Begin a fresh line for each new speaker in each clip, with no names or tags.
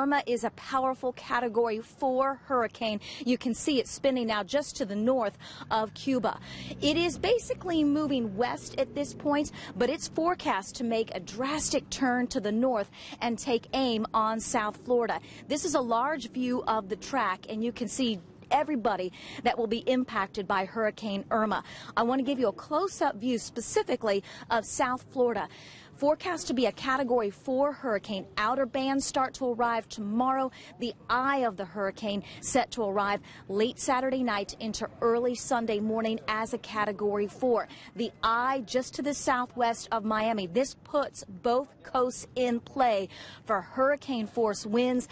Irma is a powerful Category 4 hurricane. You can see it spinning now just to the north of Cuba. It is basically moving west at this point, but it's forecast to make a drastic turn to the north and take aim on South Florida. This is a large view of the track, and you can see everybody that will be impacted by Hurricane Irma. I want to give you a close-up view specifically of South Florida. Forecast to be a Category 4 hurricane. Outer bands start to arrive tomorrow. The eye of the hurricane set to arrive late Saturday night into early Sunday morning as a Category 4. The eye just to the southwest of Miami. This puts both coasts in play for hurricane force winds,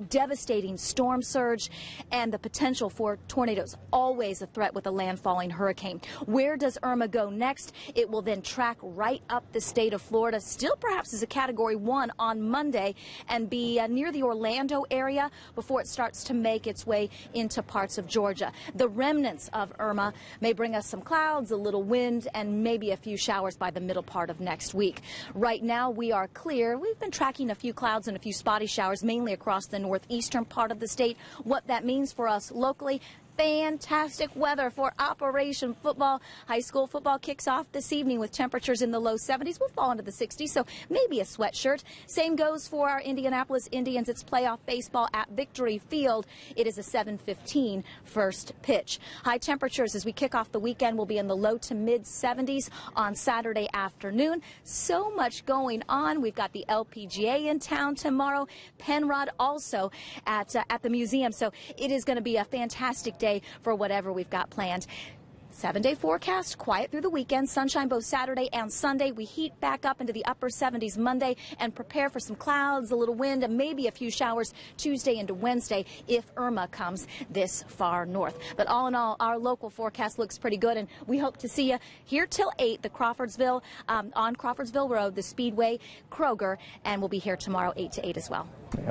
devastating storm surge, and the potential for tornadoes. Always a threat with a landfalling hurricane. Where does Irma go next? It will then track right up the state of Florida, still perhaps as a Category 1 on Monday, and be near the Orlando area before it starts to make its way into parts of Georgia. The remnants of Irma may bring us some clouds, a little wind, and maybe a few showers by the middle part of next week. Right now we are clear. We've been tracking a few clouds and a few spotty showers, mainly across the northeastern part of the state. What that means for us locally: fantastic weather for Operation Football. High school football kicks off this evening with temperatures in the low 70s. We'll fall into the 60s, so maybe a sweatshirt. Same goes for our Indianapolis Indians. It's playoff baseball at Victory Field. It is a 7:15 first pitch. High temperatures as we kick off the weekend will be in the low to mid 70s on Saturday afternoon. So much going on. We've got the LPGA in town tomorrow. Penrod also at the museum. So it is going to be a fantastic day for whatever we've got planned. 7-day forecast, quiet through the weekend, sunshine both Saturday and Sunday. We heat back up into the upper 70s Monday and prepare for some clouds, a little wind, and maybe a few showers Tuesday into Wednesday if Irma comes this far north. But all in all, our local forecast looks pretty good, and we hope to see you here till 8, the Crawfordsville, on Crawfordsville Road, the Speedway, Kroger, and we'll be here tomorrow 8 to 8 as well.